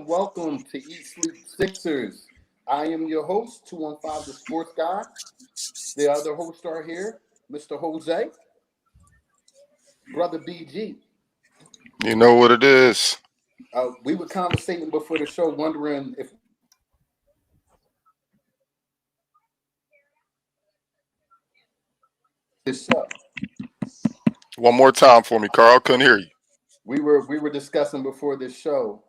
Welcome to Eat Sleep Sixers. I am your host, 215 the Sports Guy. The other hosts are here, Mr. Jose, Brother BG. You know what it is. We were conversating before the show, wondering if this show. One more time for me, Carl. Couldn't hear you. We were discussing before this show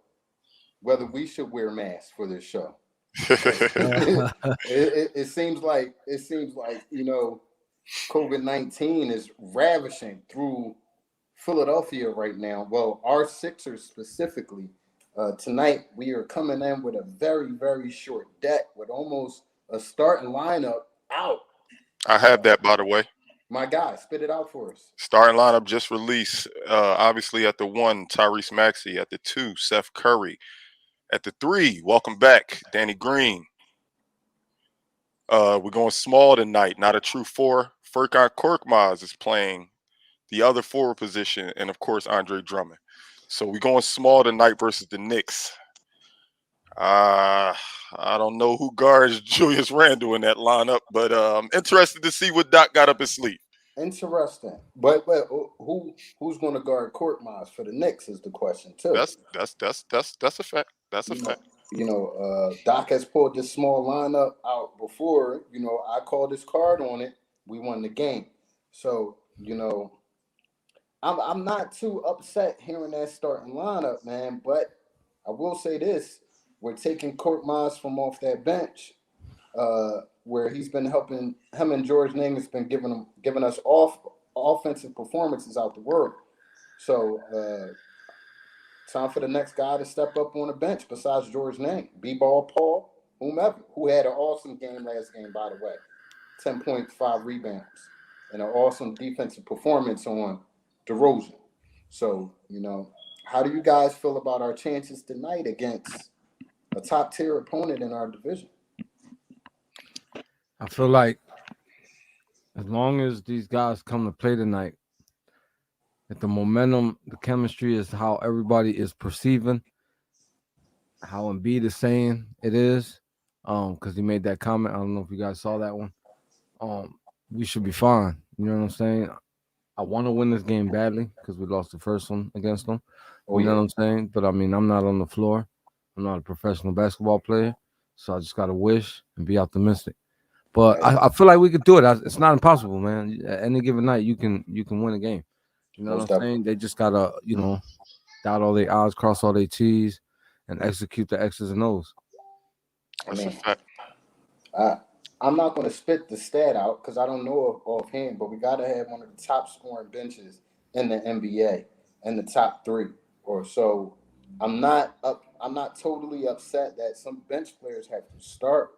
whether we should wear masks for this show. It seems like COVID-19 is ravishing through Philadelphia right now. Well, our Sixers specifically, Tonight we are coming in with a very, very short deck with almost a starting lineup out. I have that, by the way. My guy, spit it out for us. Starting lineup just released. Obviously, at the 1, Tyrese Maxey. At the 2, Seth Curry. At the 3, welcome back, Danny Green. We're going small tonight, not a true 4. Furkan Korkmaz is playing the other forward position, and of course, Andre Drummond. So we're going small tonight versus the Knicks. I don't know who guards Julius Randle in that lineup, but I'm interested to see what Doc got up his sleeve. Interesting, but who's going to guard Court Miles for the Knicks is the question too. That's a fact. That's a fact. Doc has pulled this small lineup out before. I called his card on it. We won the game, so I'm not too upset hearing that starting lineup, man. But I will say this: we're taking Court Miles from off that bench. Where he's been helping him and George Nang has been giving us offensive performances out the world. So time for the next guy to step up on the bench besides George Nang, B-Ball Paul, whomever, who had an awesome game last game, by the way, 10.5 rebounds and an awesome defensive performance on DeRozan. So how do you guys feel about our chances tonight against a top tier opponent in our division? I feel like as long as these guys come to play tonight, if the momentum, the chemistry is how everybody is perceiving, how Embiid is saying it is, because he made that comment. I don't know if you guys saw that one. We should be fine. You know what I'm saying? I want to win this game badly because we lost the first one against them. You know what I'm saying? But I mean, I'm not on the floor. I'm not a professional basketball player, so I just gotta wish and be optimistic. But I feel like we could do it. It's not impossible, man. At any given night, you can win a game. You know what I'm saying? They just gotta, dot all their I's, cross all their T's, and execute the X's and O's. That's a fact. I'm not going to spit the stat out because I don't know offhand, but we got to have one of the top scoring benches in the NBA in the top 3 or so. I'm not totally upset that some bench players have to start.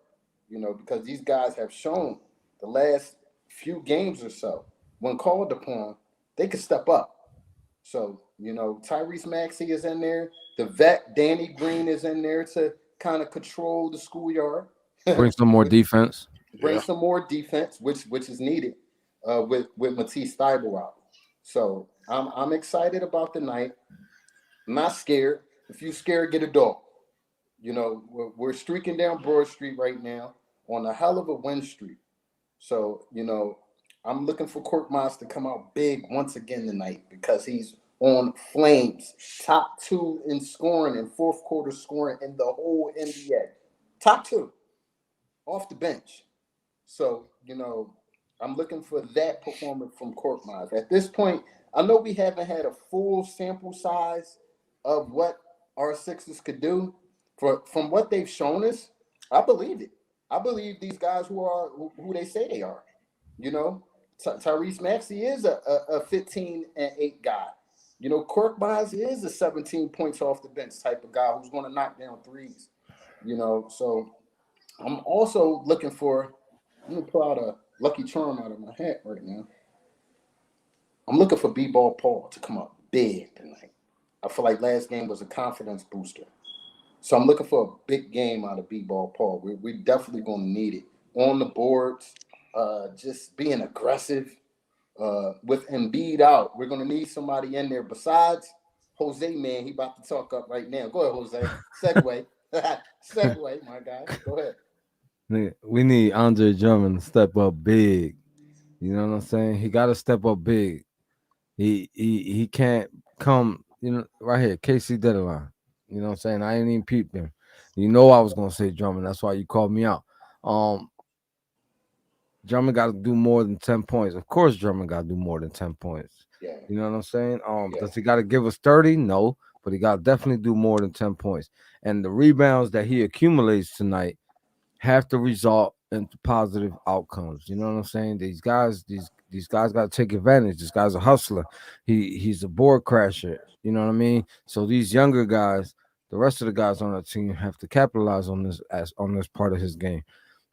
Because these guys have shown the last few games or so, when called upon, they could step up. So, Tyrese Maxey is in there. The vet, Danny Green, is in there to kind of control the schoolyard. Bring some more defense. Some more defense, which is needed with Matisse Thybulle out. So, I'm excited about the night. I'm not scared. If you're scared, get a dog. We're streaking down Broad Street right now on a hell of a win streak. So, I'm looking for Court Miles to come out big once again tonight because he's on flames. Top 2 in scoring and fourth quarter scoring in the whole NBA. Top 2 off the bench. So, I'm looking for that performance from Court Miles. At this point, I know we haven't had a full sample size of what our Sixers could do. From what they've shown us, I believe it. I believe these guys who they say they are. Tyrese Maxey is a 15-8 guy. Cork Miles is a 17 points off the bench type of guy who's going to knock down threes. So I'm also looking for. Let me pull out a Lucky Charm out of my hat right now. I'm looking for B-Ball Paul to come up big tonight. I feel like last game was a confidence booster. So I'm looking for a big game out of B-Ball Paul. We're definitely going to need it. On the boards, just being aggressive. With Embiid out, we're going to need somebody in there besides Jose, man. He about to talk up right now. Go ahead, Jose. Segue, my guy. Go ahead. We need Andre Drummond to step up big. You know what I'm saying? He got to step up big. He can't come, right here, KC deadline. You know what I'm saying? I ain't even peeped him. I was gonna say Drummond. That's why you called me out. Drummond got to do more than 10 points. Of course, Drummond got to do more than 10 points. Yeah. You know what I'm saying? Does he got to give us 30? No, but he got to definitely do more than 10 points. And the rebounds that he accumulates tonight have to result into positive outcomes. You know what I'm saying? These guys got to take advantage. This guy's a hustler. He's a board crasher. You know what I mean? So these younger guys the rest of the guys on our team have to capitalize on this part of his game.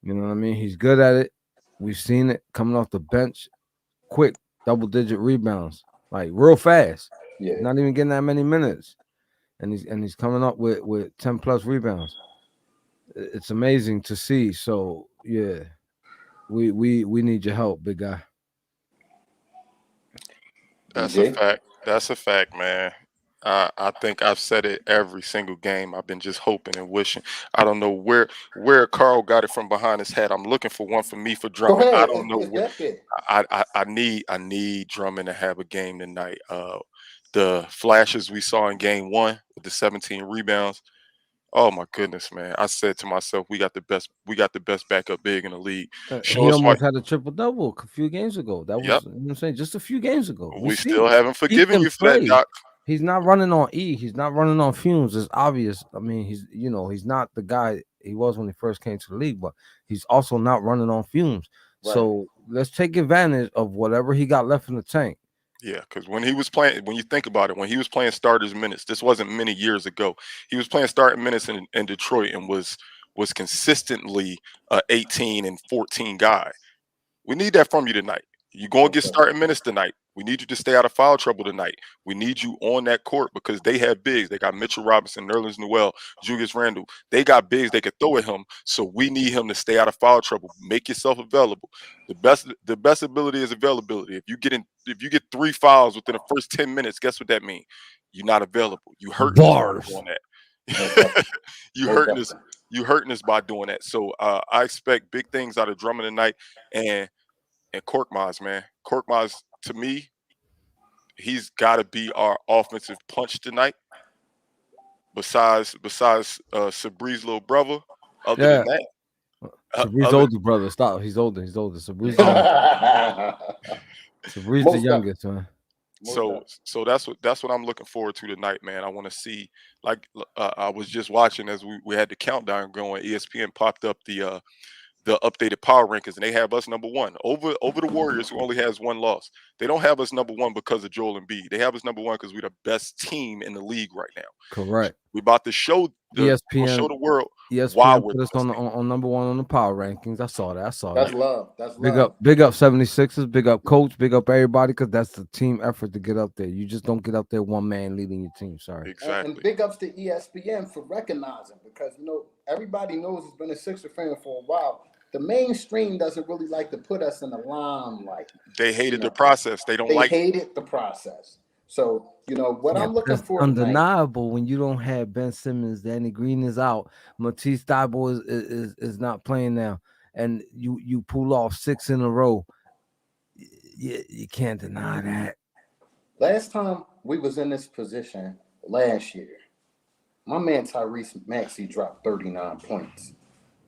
You know what I mean? He's good at it. We've seen it coming off the bench, quick double-digit rebounds, like real fast. Yeah. Not even getting that many minutes, and he's coming up with 10 plus rebounds. It's amazing to see. So yeah, we need your help, big guy. That's a DJ. fact. That's a fact, man. I think I've said it every single game. I've been just hoping and wishing. I don't know where Carl got it from behind his head. I'm looking for one for me for Go Drummond. I ahead. don't know It's where. back there. I need Drummond to have a game tonight. The flashes we saw in game one with the 17 rebounds. Oh my goodness, man! I said to myself, we got the best backup big in the league. He Show us why. almost had a triple double a few games ago. That Yep, was, you know what I'm saying, just a few games ago. We we seen still it. haven't He forgiven can you for that, play. Doc. He's not running on E. He's not running on fumes. It's obvious. I mean, he's not the guy he was when he first came to the league, but he's also not running on fumes. Right. So let's take advantage of whatever he got left in the tank. Yeah, because when he was playing, when you think about it, when he was playing starters minutes, this wasn't many years ago. He was playing starting minutes in Detroit and was consistently a 18 and 14 guy. We need that from you tonight. You're going to Most get definitely. starting minutes tonight. We need you to stay out of foul trouble tonight. We need you on that court because they have bigs. They got Mitchell Robinson, Nerlens Noel, Julius Randle. They got bigs they could throw at him. So we need him to stay out of foul trouble. Make yourself available. The best ability is availability. If you get 3 fouls within the first 10 minutes, guess what that means? You're not available. You hurting us by Bars. doing Most that. definitely. you Most hurting us. definitely. You hurting us by doing that. So I expect big things out of Drummond tonight. And Korkmaz, man. Korkmaz, to me, he's got to be our offensive punch tonight. Besides Sabri's little brother. Other than Yeah. that, Sabri's other older brother. Stop. He's older. Sabri's the youngest. Sabri's the Most definitely. youngest, man. Most so definitely. so that's what I'm looking forward to tonight, man. I want to see like I was just watching as we had the countdown going. ESPN popped up the updated power rankings, and they have us number one over the Warriors, who only has one loss. They don't have us number one because of Joel Embiid. They have us number one because we're the best team in the league right now. Correct. We're about to show ESPN the world why ESPN we're put the us best team. on number one on the power rankings. I saw that. I saw That's that. Yeah, love. That's Big love. up, 76ers, big up coach, big up everybody, because that's the team effort to get up there. You just don't get up there one man leading your team. Sorry. And exactly. big ups to ESPN for recognizing because everybody knows it's been a Sixer fan for a while. The mainstream doesn't really like to put us in the limelight. They You hated the know, process. They don't they like. hated the process. So what Yeah, I'm but looking that's for tonight. undeniable when you don't have Ben Simmons, Danny Green is out, Matisse Thybulle is not playing now, and you pull off 6 in a row. You can't deny that. Last time we was in this position last year, my man Tyrese Maxey dropped 39 points.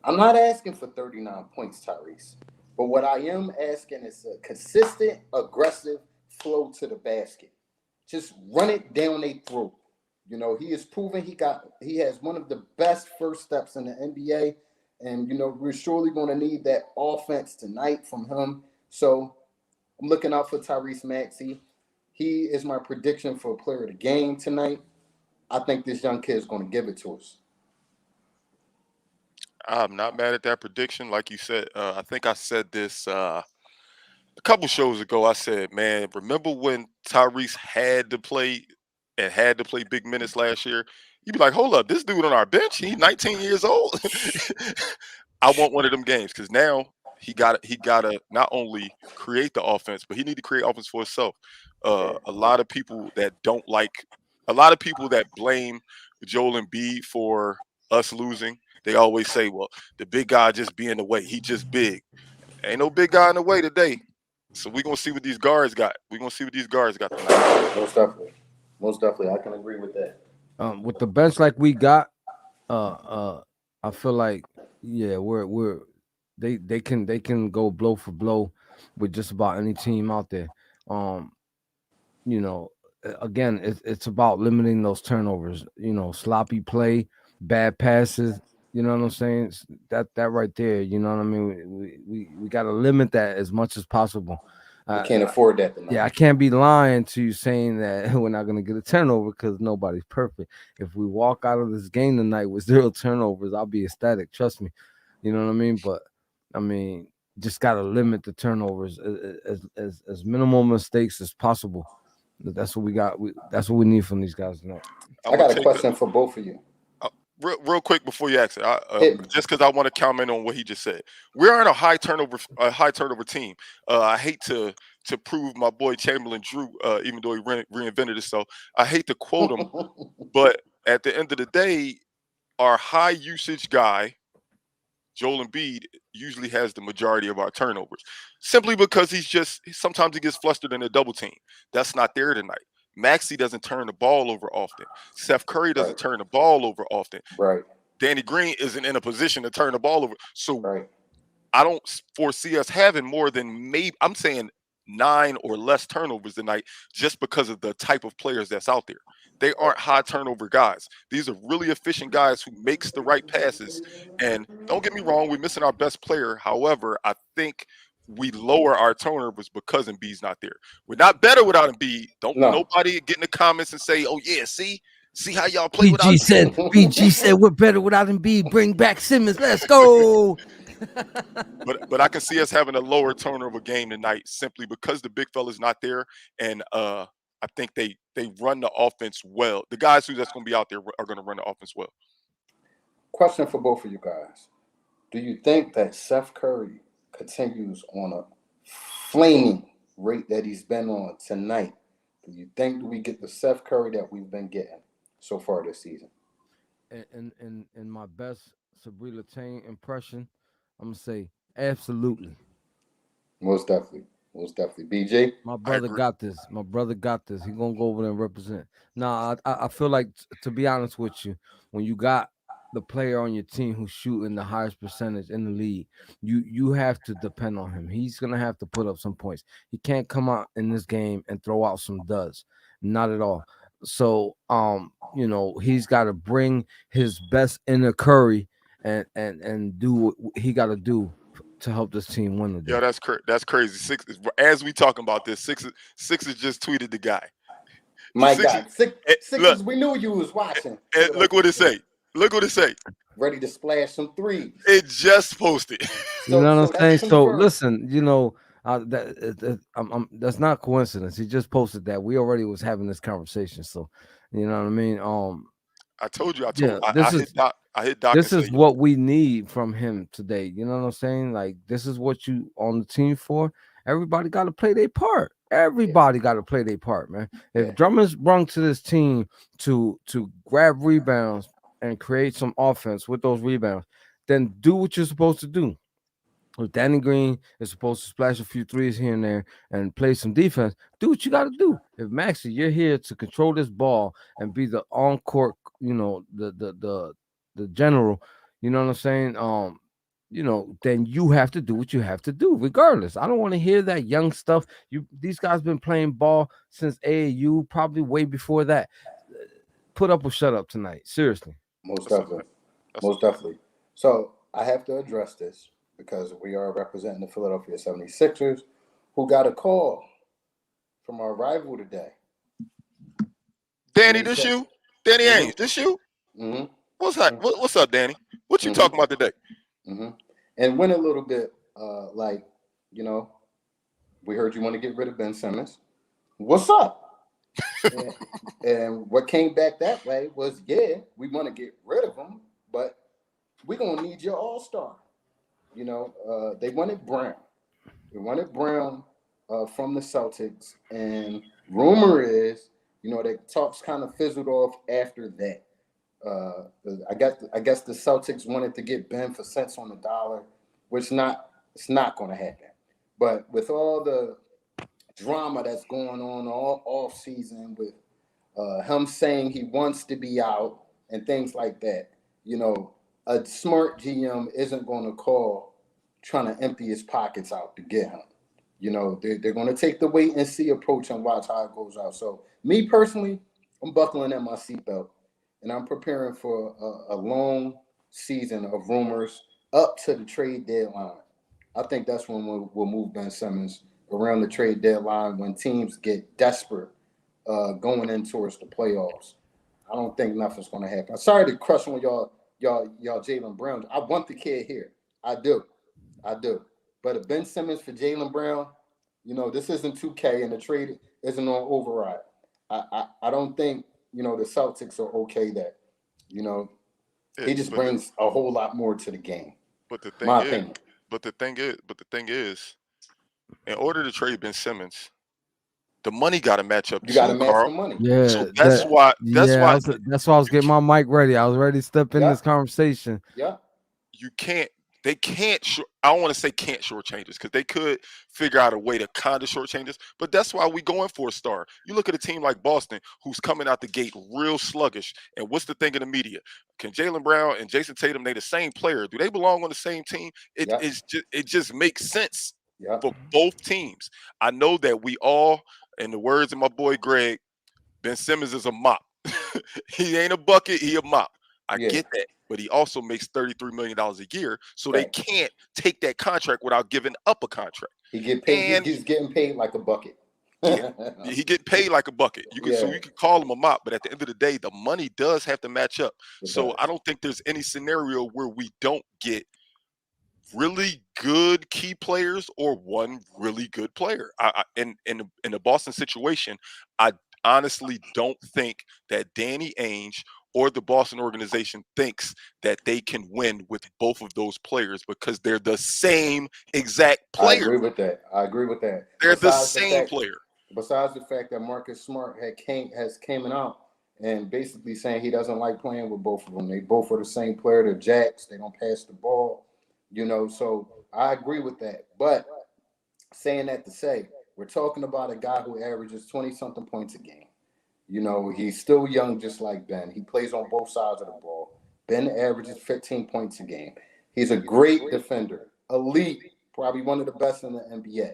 I'm not asking for 39 points, Tyrese. But what I am asking is a consistent, aggressive flow to the basket. Just run it down their throat. He is proven he has one of the best first steps in the NBA. And we're surely going to need that offense tonight from him. So I'm looking out for Tyrese Maxey. He is my prediction for player of the game tonight. I think this young kid is going to give it to us. I'm not mad at that prediction. Like you said, I think I said this a couple shows ago. I said, man, remember when Tyrese had to play big minutes last year? You'd be like, hold up, this dude on our bench, he's 19 years old. I want one of them games because now he gotta not only create the offense, but he need to create offense for himself. Yeah. A lot of people that don't like, a lot of people that blame Joel Embiid for us losing. They always say, well, the big guy just be in the way. He just big. Ain't no big guy in the way today. So we're gonna see what these guards got. We're gonna see what these guards got tonight. Most definitely. Most definitely. I can agree with that. With the bench like we got, I feel like we're they can go blow for blow with just about any team out there. Um, you know, again, it's about limiting those turnovers. Sloppy play, bad passes. You know what I'm saying? That right there. You know what I mean? We got to limit that as much as possible. We can't afford that tonight. Yeah, I can't be lying to you saying that we're not going to get a turnover because nobody's perfect. If we walk out of this game tonight with 0 turnovers, I'll be ecstatic. Trust me. You know what I mean? But I mean, just got to limit the turnovers as minimal mistakes as possible. That's what we got. That's what we need from these guys tonight. I got a question for both of you. Real quick before you ask it, Hit me. just because I want to comment on what he just said. We aren't a high turnover team. I hate to prove my boy Chamberlain Drew, even though he reinvented himself. I hate to quote him, but at the end of the day, our high usage guy, Joel Embiid, usually has the majority of our turnovers, simply because sometimes he gets flustered in a double team. That's not there tonight. Maxey doesn't turn the ball over often. Seth Curry doesn't turn the ball over often. Right. Danny Green isn't in a position to turn the ball over. So Right. I don't foresee us having more than I'm saying 9 or less turnovers tonight just because of the type of players that's out there. They aren't high turnover guys. These are really efficient guys who makes the right passes. And don't get me wrong, we're missing our best player. However, I think we lower our turnovers because Embiid's not there. We're not better without Embiid. Don't nobody get in the comments and say, "Oh yeah, see how y'all play without Embiid." BG said we're better without Embiid. Bring back Simmons. Let's go. But I can see us having a lower turnover game tonight simply because the big fella's not there, and I think they run the offense well. The guys that's going to be out there are going to run the offense well. Question for both of you guys: do you think that Seth Curry continues on a flaming rate that he's been on tonight? Do you think we get the Seth Curry that we've been getting so far this season? In my best Sabrina Chain impression, I'm gonna say absolutely. Most definitely. BJ? My brother got this. My brother got this. He gonna go over there and represent. Nah, I feel like to be honest with you, when you got the player on your team who's shooting the highest percentage in the league, you have to depend on him. He's gonna have to put up some points. He can't come out in this game and throw out some duds. Not at all. So he's got to bring his best inner Curry and do what he got to do to help this team win today. Yeah, that's crazy. As we talking about this, six has just tweeted the guy. My God, Sixers, we knew you was watching. Look what it say. Ready to splash some threes. It just posted. You know what I'm saying? So listen, that's not coincidence. He just posted that. We already was having this conversation. So, you know what I mean? I told you. I hit Doc. This is what we need from him today. You know what I'm saying? Like, this is what you on the team for. Everybody got to play their part. Everybody got to play their part, man. If Drummond's brung to this team to grab rebounds and create some offense with those rebounds, then do what you're supposed to do. If Danny Green is supposed to splash a few threes here and there and play some defense, do what you got to do. If Maxey, you're here to control this ball and be the on-court, the general, you know what I'm saying? Then you have to do what you have to do, regardless. I don't want to hear that young stuff. These guys been playing ball since AAU, probably way before that. Put up or shut up tonight. Seriously. Most definitely. So I have to address this because we are representing the Philadelphia 76ers, who got a call from our rival today. Danny, this you? Danny Ainge, this you? Mm-hmm. What's up, Danny? What you talking about today? Mm-hmm. And went a little bit we heard you want to get rid of Ben Simmons. What's up? and what came back that way was, we want to get rid of him, but we're going to need your all-star. They wanted Brown. They wanted Brown from the Celtics. And rumor is, that talks kind of fizzled off after that. I guess the Celtics wanted to get Ben for cents on the dollar, which it's not going to happen. But with all the drama that's going on all off season with him saying he wants to be out and things like that, a smart GM isn't going to call trying to empty his pockets out to get him. They're going to take the wait and see approach and watch how it goes out. So me personally, I'm buckling at my seatbelt and I'm preparing for a long season of rumors up to the trade deadline. I think that's when we'll move Ben Simmons around the trade deadline when teams get desperate going in towards the playoffs. I don't think nothing's going to happen. I'm sorry to crush on y'all Jaylen Brown. I want the kid here. I do. But if Ben Simmons for Jaylen Brown, this isn't 2K and the trade isn't on override. I don't think, the Celtics are okay that, he just brings a whole lot more to the game. But the My thing is, opinion. but the thing is, in order to trade Ben Simmons, the money got to match up You got to too, match the Carl. money. Yeah, So that's why. That's why that's why I was getting my mic ready. I was ready to step in Yeah. this conversation. Yeah. you can't. They can't. I don't want to say can't shortchange us because they could figure out a way to kind of shortchange us. But that's why we going for a star. You look at a team like Boston, who's coming out the gate real sluggish. And what's the thing in the media? Can Jaylen Brown and Jason Tatum, they the same player? Do they belong on the same team? It just makes sense for both teams. I know that we all, in the words of my boy Greg, Ben Simmons is a mop. He ain't a bucket, he a mop. I get that, but he also makes $33 million a year, so they can't take that contract without giving up a contract. He get paid. And He's getting paid like a bucket. he get paid like a bucket. So you can call him a mop, but at the end of the day, the money does have to match up. So I don't think there's any scenario where we don't get really good key players or one really good player. In the Boston situation, I honestly don't think that Danny Ainge or the Boston organization thinks that they can win with both of those players because they're the same exact player. I agree with that. They're the same player. Besides the fact that Marcus Smart has came out and basically saying he doesn't like playing with both of them. They both are the same player. They're jacks. They don't pass the ball. So I agree with that. But saying that to say, we're talking about a guy who averages 20-something points a game. He's still young, just like Ben. He plays on both sides of the ball. Ben averages 15 points a game. He's a great defender, elite, probably one of the best in the NBA.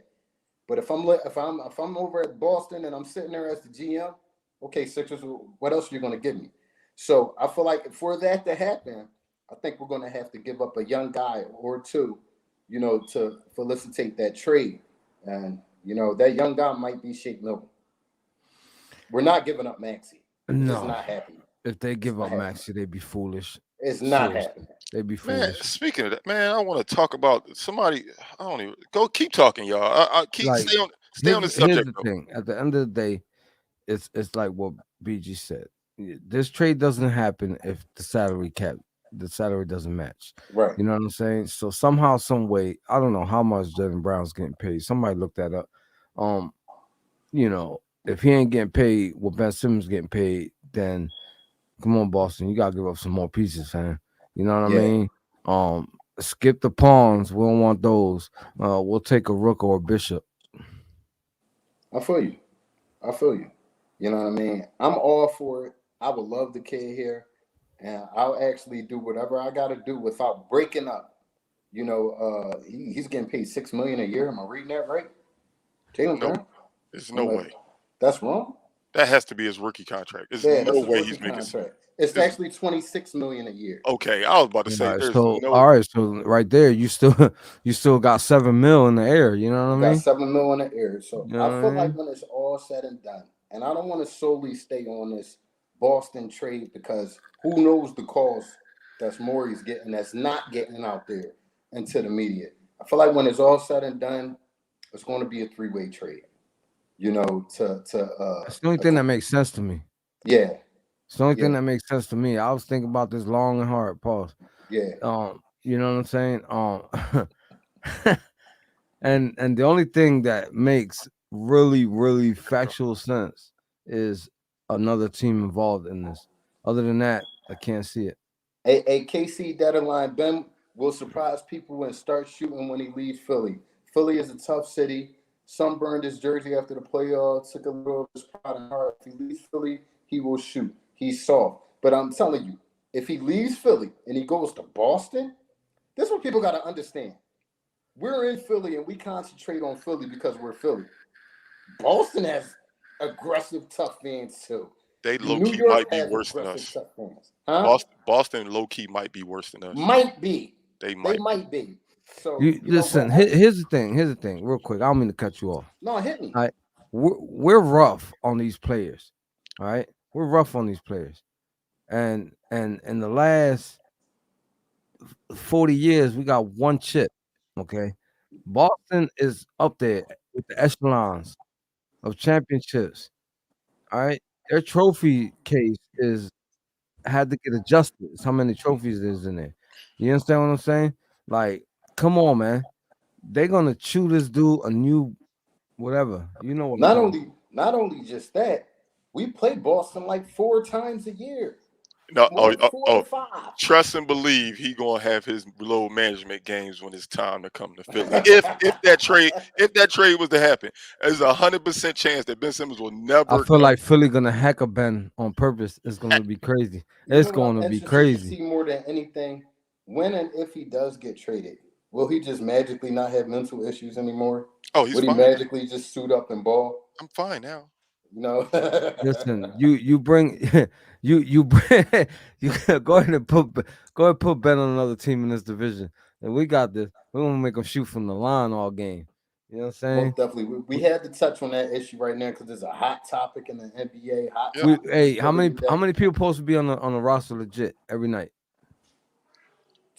But if I'm over at Boston and I'm sitting there as the GM, okay, Sixers, what else are you going to give me? So I feel like for that to happen, I think we're going to have to give up a young guy or two, to felicitate that trade. And, that young guy might be Shake Milton. We're not giving up Maxey. No. It's not happening. If they give up Maxey, they'd be foolish. It's not happening. They'd be foolish. Man, speaking of that, man, I want to talk about somebody. I don't even go. Keep talking, y'all. I keep stay on the subject. Here's the thing. At the end of the day, it's like what BG said. This trade doesn't happen if the salary doesn't match. Right. You know what I'm saying? So somehow, some way, I don't know how much Jaylen Brown's getting paid. Somebody look that up. If he ain't getting paid what Ben Simmons getting paid, then come on, Boston, you gotta give up some more pieces, man. You know what I mean? Skip the pawns. We don't want those. We'll take a rook or a bishop. I feel you. You know what I mean? I'm all for it. I would love the kid here, and I'll actually do whatever I got to do without breaking up. He's getting paid $6 million a year. Am I reading that right? Jaylen Brown? There's no way. That's wrong. That has to be his rookie contract. There's no way he's making contract. It's actually $26 million a year. Okay, I was about to say. All right, so right there, you still got $7 million in the air. You know what I mean? Got $7 million in the air. So I feel like when it's all said and done, and I don't want to solely stay on this Boston trade because who knows the calls that's Morey's getting that's not getting out there into the media. I feel like when it's all said and done, it's going to be a three-way trade. That's the only thing that makes sense to me. Yeah. It's the only thing that makes sense to me. I was thinking about this long and hard. Pause. Yeah. You know what I'm saying? And the only thing that makes really, really factual sense is another team involved in this. Other than that, I can't see it. A KC deadline, Ben will surprise people and start shooting when he leaves Philly. Philly is a tough city. Sunburned his jersey after the playoffs, took a little of his pride and heart. If he leaves Philly, he will shoot. He's soft. But I'm telling you, if he leaves Philly and he goes to Boston, this is what people got to understand. We're in Philly and we concentrate on Philly because we're Philly. Boston has aggressive, tough fans too. They low-key might be worse than us. Huh? Boston low-key might be worse than us. Might be. They might be. So You listen. Here's the thing. Here's the thing. Real quick. I don't mean to cut you off. no, hit me. All right, we're rough on these players. All right, we're rough on these players, and in the last 40 years, we got one chip. Okay, Boston is up there with the echelons of championships. All right, their trophy case is had to get adjusted. It's how many trophies there's in there. You understand what I'm saying? Like, come on, man. They're gonna chew this dude a new whatever. You know what I'm talking about. Not only just that, we play Boston like 4 times a year. No, Four or five. trust and believe he gonna have his low management games when it's time to come to Philly. If that trade was to happen, there's 100% chance that Ben Simmons will I never feel come. like Philly gonna hack a Ben on purpose. It's gonna be crazy. You It's know what going I'm to be interested to crazy. see more than anything? When and if he does get traded, will he just magically not have mental issues anymore? Oh, he's Would he fine. magically just suit up and ball? I'm fine now. You know? Listen, you bring you bring you go ahead and put Ben on another team in this division, and we got this. We gonna make him shoot from the line all game. You know what I'm saying? Most definitely. We had to touch on that issue right now because it's a hot topic in the NBA. Hot Yeah. topic. Hey, in how Philly many today. people supposed to be on the roster legit every night?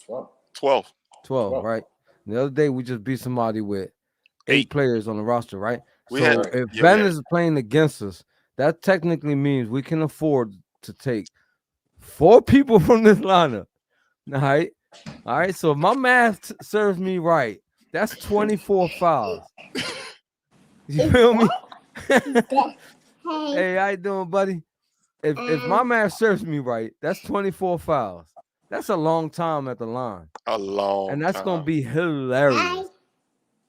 12. 12. 12, 12. right? The other day we just beat somebody with 8 8. players on the roster, right? We had So Right. if yeah, we Ben had is playing against us, that technically means we can afford to take 4 people from this lineup. All right. All right. So if my math serves me right, that's 24 fouls. You feel me? Hey, how you doing, buddy? If my math serves me right, that's 24 fouls. That's a long time at the line. a long And that's gonna time. be hilarious.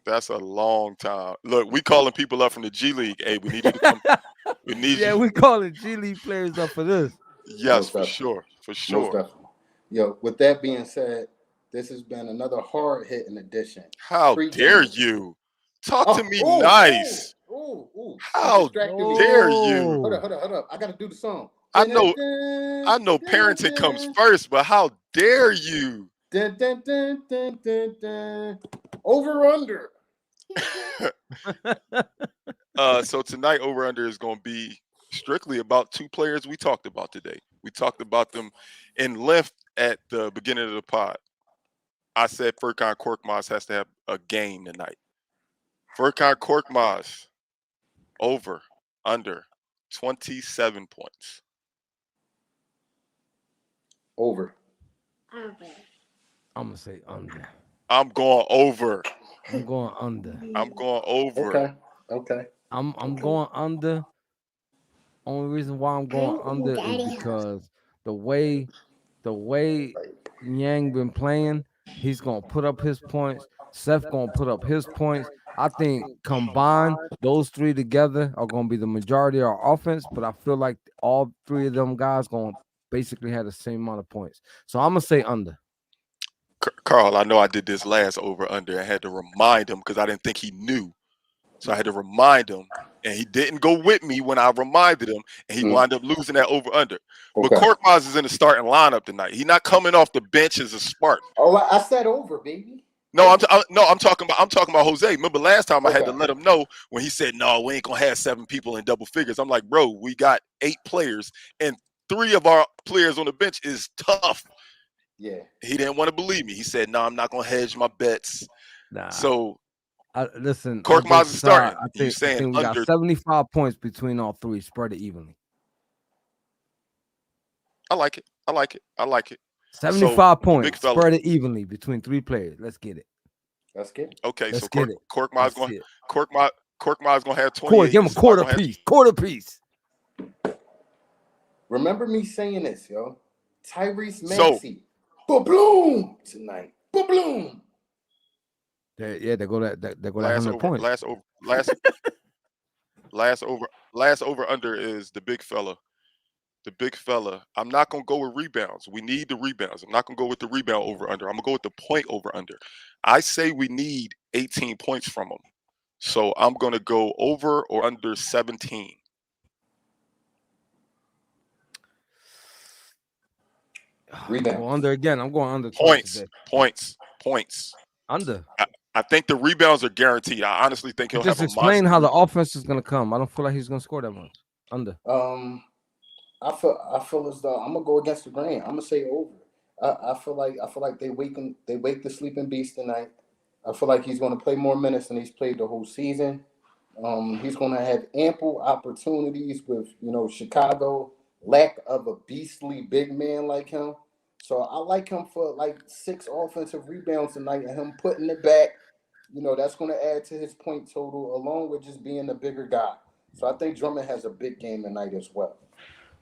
That's a long time. Look, we calling people up from the G League. Hey, we need you to come. We need Yeah, you. we calling G League players up for this. Yes, Most for definitely. sure. For Most sure. definitely. Yo, with that being said, this has been another hard hitting edition. How dare Pre-game. you? Talk to Oh, me oh, nice. oh, oh. You How distracted me. dare you? Hold up, No. hold up, hold up. I gotta do the song. I Dun, dun, know dun, I know dun, parenting comes dun, first, but how dare you? dun, dun, dun, dun, dun, dun. Over under. So tonight over under is going to be strictly about 2 players we talked about today. We talked about them in length at the beginning of the pod. I said Furkan Korkmaz has to have a game tonight. Furkan Korkmaz over under 27 points. Over. I'm gonna say under. I'm going over. I'm going under. I'm going over. Okay. Okay. I'm Okay. going under. Only reason why I'm going under is because the way Yang been playing, he's gonna put up his points. Seth gonna put up his points. I think combined, those 3 together are gonna be the majority of our offense. But I feel like all 3 of them guys gonna basically have the same amount of points. So I'm gonna say under. Carl, I know I did this last over under. I had to remind him because I didn't think he knew. So I had to remind him, and he didn't go with me when I reminded him, and he wound up losing that over under. But Okay. Korkmaz is in the starting lineup tonight. He's not coming off the bench as a spark. Oh, I said over, baby. No, I'm talking about Jose. Remember last time I had to Okay. let him know when he said, "No, we ain't gonna have 7 people in double figures." I'm like, bro, we got 8 players, and 3 of our players on the bench is tough. Yeah. He didn't want to believe me. He said, "No, I'm not gonna hedge my bets." Nah. So Listen, all Korkmaz jokes is aside, starting. I You think saying we got under? 75 points between all 3. Spread it evenly. I like it. I like it. I like it. 75 the big points. fella. Spread it evenly between 3 players. Let's get it. That's good. Okay, Let's so get it. Korkmaz Let's going see it. Korkmaz gonna have Quarter, 28. give him a This is quarter gonna have piece. Quarter piece. Remember me saying this, yo. Tyrese So- Maxey. Ba-bloom tonight. Ba-bloom. Yeah, they go that 100 last points. last over under is the big fella. The big fella. I'm not gonna go with rebounds. We need the rebounds. I'm not gonna go with the rebound over under. I'm gonna go with the point over under. I say we need 18 points from them. So I'm gonna go over or under 17. Rebounds. Go under again. I'm going under twice Points. today. Points. Points. Under. I think the rebounds are guaranteed. I honestly think he'll Just have a explain monster. how the offense is gonna come. I don't feel like he's gonna score that much. Under. I feel as though I'm gonna go against the grain. I'm gonna say over. I feel like they wake the sleeping beast tonight. I feel like he's gonna play more minutes than he's played the whole season. He's gonna have ample opportunities with Chicago lack of a beastly big man like him. So I like him for like 6 offensive rebounds tonight and him putting it back. That's going to add to his point total along with just being a bigger guy. So I think Drummond has a big game tonight as well.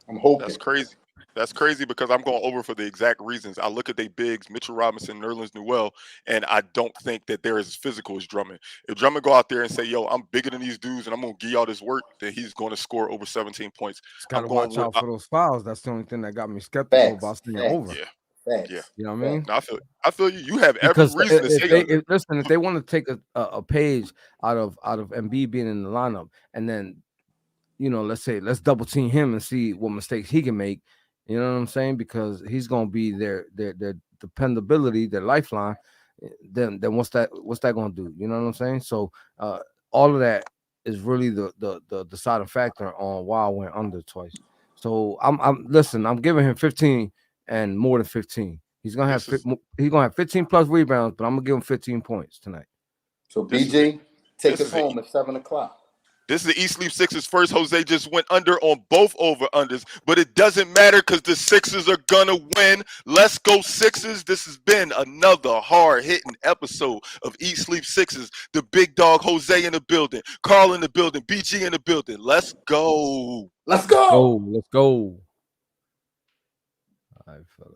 I'm hoping. That's crazy. That's crazy because I'm going over for the exact reasons. I look at their bigs, Mitchell Robinson, Nerlens Noel, and I don't think that they're as physical as Drummond. If Drummond go out there and say, "Yo, I'm bigger than these dudes, and I'm going to give y'all this work," then he's going to score over 17 points. Just got I'm to going watch with, out for those fouls. That's the only thing that got me skeptical Facts. about saying Facts. over. yeah, yeah. Facts. You know what I mean? Facts. No, I feel you. You have every Because reason to say under. if they want to take a page out of Embiid being in the lineup, and then let's double team him and see what mistakes he can make. You know what I'm saying? Because he's gonna be their dependability, their lifeline. Then what's that gonna do? You know what I'm saying? So all of that is really the deciding factor on why I went under twice. So I'm giving him 15 and more than 15. He's gonna have This is 15 plus rebounds, but I'm gonna give him 15 points tonight. So this is BG, take this us is a home at 7 o'clock. This is the East Sleep Sixers first. Jose just went under on both over-unders, but it doesn't matter because the Sixers are going to win. Let's go Sixers. This has been another hard-hitting episode of East Sleep Sixers. The big dog Jose in the building, Carl in the building, BG in the building. Let's go. Let's go. Let's go. All right, fellas.